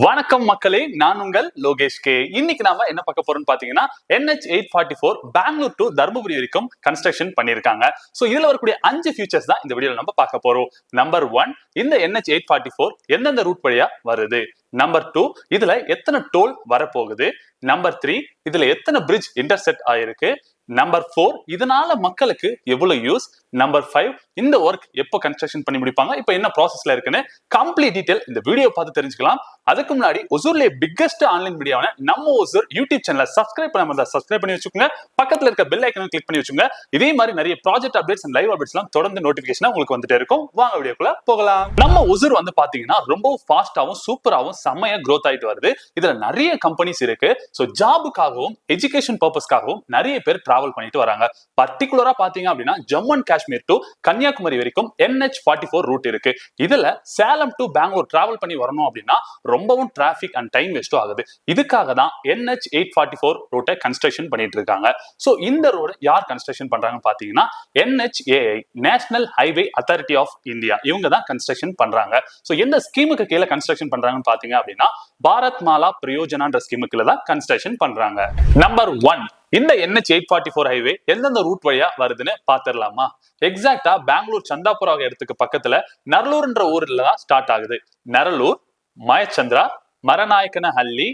வணக்கம் மக்களே, நான் உங்கள் லோகேஷ் கே. இன்னைக்கு நாம என்ன பார்க்க போறோம்னு பாத்தீங்கன்னா NH844 பெங்களூர் டு தர்மபுரி வரைக்கும் கன்ஸ்ட்ரக்ஷன் பண்ணிருக்காங்க. சோ இதுல வரக்கூடிய 5 ஃபியூச்சர்ஸ் தான் இந்த வீடியோல நம்ம பார்க்க போறோம். நம்பர் 1, இந்த NH844 எந்தெந்த ரூட் வழியா வருது. நம்பர் 2, இதுல எத்தனை டோல் வரப்போகுது. நம்பர் 3, இதுல எத்தனை பிரிட்ஜ் இன்டர்செக்ட் ஆயிருக்கு. நம்பர் 4, இதனால மக்களுக்கு எவ்வளவு யூஸ். நம்பர் 5, இந்த ஒர்க் எப்போ கன்ஸ்ட்ரக்ஷன் பண்ணி முடிப்பாங்க, இப்போ என்ன ப்ராசஸ்ல இருக்குன்னு கம்ப்ளீட் டீடைல் இந்த வீடியோ பார்த்து தெரிஞ்சுக்கலாம். அதுக்கு முன்னாடி ஒசூர்ல பிக்கஸ்ட் ஆன்லைன் வீடியோவான நம்ம ஒசூர் யூடியூப் சேனலை சப்ஸ்கிரைப் பண்ணாம சப்ஸ்கிரைப் பண்ணி வச்சுக்கோங்க. பக்கத்துல இருக்க பெல் ஐக்கனை கிளிக் பண்ணி வச்சுக்கோங்க. இதே மாதிரி நிறைய project updates and live updates எல்லாம் தொடர்ந்து நோட்டிபிகேஷன் உங்களுக்கு வந்துட்டே இருக்கும். வாங்க வீடியோக்குள்ள போகலாம். நம்ம ஒசூர் வந்து பாத்தீங்கன்னா ரொம்ப ஃபாஸ்டாவும் சூப்பராகவும் செம்மையா growth ஆயிட்டு வருது. இதுல நிறைய கம்பெனிஸ் இருக்கு. சோ ஜாபுக்காகவும் எஜுகேஷன் பர்பஸ்க்காகவும் நிறைய பேர் டிராவல் பண்ணிட்டு வராங்க. பர்டிகுலரா பாத்தீங்க அப்படின்னா ஜம்மு அண்ட் காஷ்மீர் டு கன்னியாகுமரி வரைக்கும் NH44 ரூட் இருக்கு. இதுல சேலம் டு பெங்களூர் டிராவல் பண்ணி வரணும் அப்படின்னா ரொம்பவும் டிராபிக் அண்ட் டைம் வேஸ்டும் ஆகுது. இதுக்காக தான் NH844 ரூட்டை கன்ஸ்ட்ரக்ஷன் பண்ணிட்டு இருக்காங்க. சோ இந்த ரோடு யார் கன்ஸ்ட்ரக்ஷன் பண்றாங்கன்னு பாத்தீங்கன்னா NHAI, national highway authority of India, இவங்க தான் கன்ஸ்ட்ரக்ஷன் பண்றாங்க. சோ எந்த ஸ்கீமுக்கு கீழே கன்ஸ்ட்ரக்ஷன் பண்றாங்கன்னு பாத்தீங்க அப்படின்னா பாரத் மாலா பிரயோஜனான்ற ஸ்கீமுக்கு கீழே தான் கன்ஸ்ட்ரக்ஷன் பண்றாங்க. நம்பர் 1, இந்த NH844 ஹைவே எந்தெந்த ரூட் வழியா வருதுன்னு பாத்திரலாமா. எக்ஸாக்டா பெங்களூர் சந்தாபுரா இடத்துக்கு பக்கத்துல நரலூர்ன்ற ஊர்ல தான் ஸ்டார்ட் ஆகுது. Naralur, Mayachandra, Maranayakanahalli,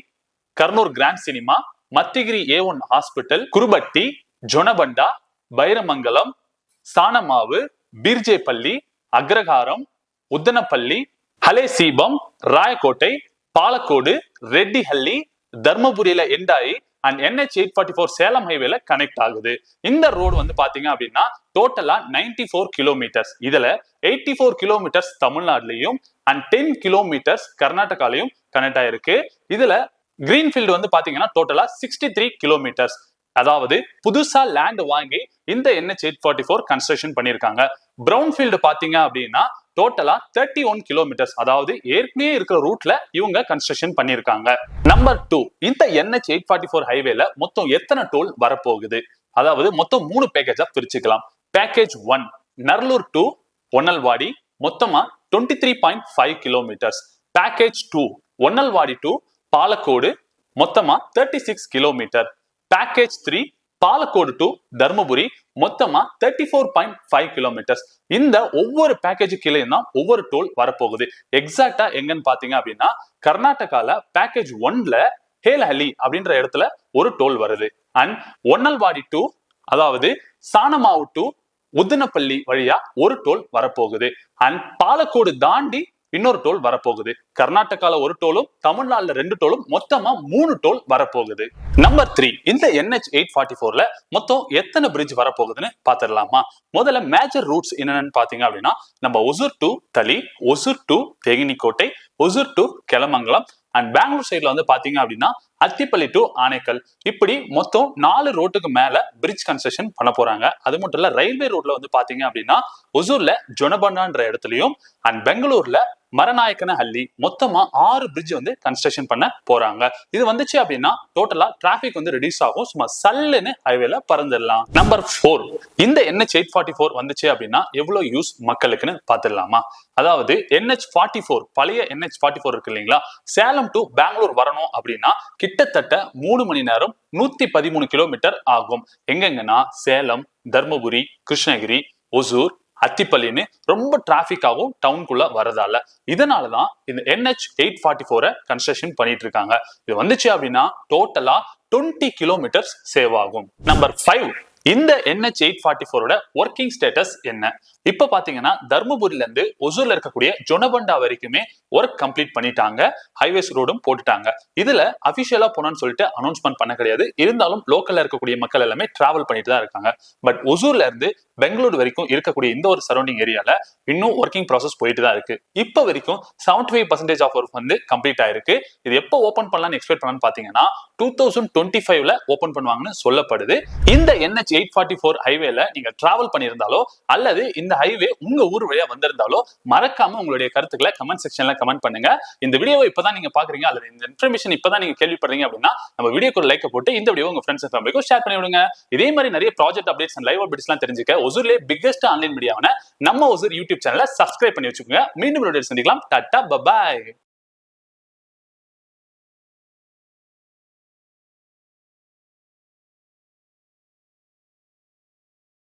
Karnur grand cinema, Mathigiri A1 hospital, Gurupatti, Jonabanda, Bairamangalam, Sanamavu, Beerjepalli, Agraharam, Uddanapalli, Halesibam, Rayakottai, Palacode, Rettihalli, தர்மபுரியில எண்டாயி அண்ட் NH844 சேலம் ஹைவேல கனெக்ட் ஆகுது. இந்த ரோடு வந்து பாத்தீங்க அப்படின்னா டோட்டலா 94 கிலோமீட்டர்ஸ். இதுல 84 கிலோமீட்டர்ஸ் தமிழ்நாடுலயும் அண்ட் 10 கிலோமீட்டர்ஸ் கர்நாடகாலையும் கனெக்ட் ஆயிருக்கு. இதுல கிரீன்ஃபீல்டு வந்து பாத்தீங்கன்னா டோட்டலா 63 கிலோமீட்டர்ஸ். அதாவது புதுசா லேண்ட் வாங்கி இந்த NH844 கன்ஸ்ட்ரக்ஷன் பண்ணிருக்காங்க. பிரவுன் ஃபீல்டு பாத்தீங்க அப்படின்னா டோட்டலா 31 கிலோமீட்டர்ஸ். அதாவது ஏற்கனவே இருக்கிற ரூட்ல இவங்க கன்ஸ்ட்ரக்ஷன் பண்ணிருக்காங்க. நம்பர் 2, இந்த NH844 ஹைவேல மொத்தம் எத்தனை டோல் வரப்போகுது. அதாவது மொத்தம் 3 பேக்கேஜா பிரிச்சுக்கலாம். பேக்கேஜ் 1, நர்லூர் டு ஒன்னல்வாடி, மொத்தமா 23.5 kilometres. Package 2, Onnalvadi to Palacode, மொத்தமா 36 kilometre. Package 3, Palacode to Dharmapuri, மொத்தமா 34.5 கிலோமீட்டர்ஸ். இந்த ஒவ்வொரு பேக்கேஜ் கீழே தான் ஒவ்வொரு டோல் வரப்போகுது. எக்ஸாக்டா எங்கன்னு பாத்தீங்க அப்படின்னா கர்நாடகால பேக்கேஜ் 1ல ஹேலஹள்ளி அப்படின்ற இடத்துல ஒரு டோல் வருது. அண்ட் ஒன்னல்வாடி டு, அதாவது சானமாவு டு உத்தனப்பள்ளி வழியா ஒரு டோல் வரப்போகுது. அண்ட் பாலக்கோடு தாண்டி இன்னொரு டோல் வரப்போகுது. கர்நாடகால ஒரு டோலும் தமிழ்நாடுல 2 டோலும், மொத்தமா 3 டோல் வரப்போகுது. நம்பர் 3, இந்த NH844ல மொத்தம் எத்தனை பிரிட்ஜ் வரப்போகுதுன்னு பாத்திரலாமா. முதல்ல மேஜர் ரூட்ஸ் என்னன்னு பாத்தீங்க அப்படின்னா நம்ம Hosur to Thali, Hosur to Denkanikottai, Hosur to Kelamangalam and Bangalore சைட்ல வந்து பாத்தீங்க அப்படின்னா அத்திப்பள்ளி டு ஆனைக்கல். இப்படி மொத்தம் 4 ரோட்டுக்கு மேல பிரிட்ஜ் கன்ஸ்ட்ரக்ஷன் பண்ண போறாங்க. அது மட்டும் இல்ல, ரயில்வே ரோட்ல வந்து பாத்தீங்க அப்படின்னா ஒசூர்ல ஜொனபண்டான்ற இடத்துலயும் அண்ட் பெங்களூர்ல மரநாயக்கனஹள்ளி மொத்தமா 6 பிரிட்ஜ் வந்து கன்ஸ்ட்ரக்ஷன் பண்ண போறாங்க. இது வந்துச்சு அப்படின்னா டோட்டலா டிராபிக் வந்து ரெடியூஸ் ஆகும். சும்மா சல்லுன்னு ஹைவேல பறந்துடலாம். நம்பர் 4, இந்த NH844 வந்துச்சு அப்படின்னா எவ்வளவு யூஸ் மக்களுக்குன்னு பாத்துடலாமா. அதாவது NH44 பழைய NH44 இருக்கு இல்லைங்களா, சேலம் டு பெங்களூர் வரணும் அப்படின்னா கிட்டத்தட்ட 3 மணி நேரம் 113 கிலோமீட்டர் ஆகும். எங்கெங்கன்னா சேலம், தர்மபுரி, கிருஷ்ணகிரி, ஒசூர், அத்திப்பள்ளின்னு ரொம்ப டிராபிக் ஆகும் டவுனுக்குள்ள வரதால. இதனாலதான் இந்த NH844 கன்ஸ்ட்ரக்ஷன் பண்ணிட்டு இருக்காங்க. இது வந்துச்சு அப்படின்னா டோட்டலா 20 கிலோமீட்டர்ஸ் சேவ் ஆகும். நம்பர் 5, இந்த NH844 ஒர்க்கிங் ஸ்டேட்டஸ் என்ன. இப்ப பாத்தீங்கன்னா தர்மபுரியில இருந்து ஒசூர்ல இருக்கக்கூடிய ஜொனபண்டா வரைக்குமே ஒர்க் கம்ப்ளீட் பண்ணிட்டாங்க. ஹைவேஸ் ரோடும் போட்டுட்டாங்க. இதுல அபிஷியலா போனான்னு சொல்லிட்டு அனௌன்ஸ்மெண்ட் பண்ண கிடையாது. இருந்தாலும் லோக்கல்ல இருக்கக்கூடிய மக்கள் எல்லாமே டிராவல் பண்ணிட்டு தான் இருக்காங்க. பட் ஒசூர்ல இருந்து பெங்களூர் வரைக்கும் இருக்கக்கூடிய இந்த ஒரு சரௌண்டிங் ஏரியால இன்னும் ஒர்க்கிங் ப்ராசஸ் போயிட்டு தான் இருக்கு. இப்ப வரைக்கும் 75% ஆஃப் ஒர்க் வந்து கம்ப்ளீட் ஆயிருக்கு. இது எப்போ ஓபன் பண்ணலாம்னு எக்ஸ்பெக்ட் பண்ணலாம்னு பாத்தீங்கன்னா 2025ல ஓபன் பண்ணுவாங்கன்னு சொல்லப்படுது. இந்த NH844 ஹைவேல நீங்க டிராவல் பண்ணியிருந்தாலோ அல்லது இந்த ஹைவே உங்க ஊர் வழியா வந்திருந்தாலோ மறக்காம உங்களுடைய கருத்துக்களை கமெண்ட் செக்ஷன்ல கமெண்ட் பண்ணுங்க. இந்த வீடியோவை இப்பதான் நீங்க பாக்குறீங்க அல்லது இந்த இன்ஃபர்மேஷன் இப்பதான் நீங்க கேள்விப்படுறீங்க அப்படின்னா நம்ம வீடியோக்கு ஒரு லைக் போட்டு இந்த வீடியோ உங்க ஃப்ரெண்ட்ஸ் அண்ட் ஃபேமிலிக்கு ஷேர் பண்ணி விடுங்க. இதே மாதிரி நிறைய project updates and live updates எல்லாம் தெரிஞ்சுக்க ஒசூர்ல பிக்கஸ்ட் ஆன்லைன் மீடியாவான நம்ம ஒசூர் யூடியூப் சேனலை சப்ஸ்கிரைப் பண்ணி வச்சுக்கோங்க. மீண்டும் சந்திக்கலாம். டாடா, பை.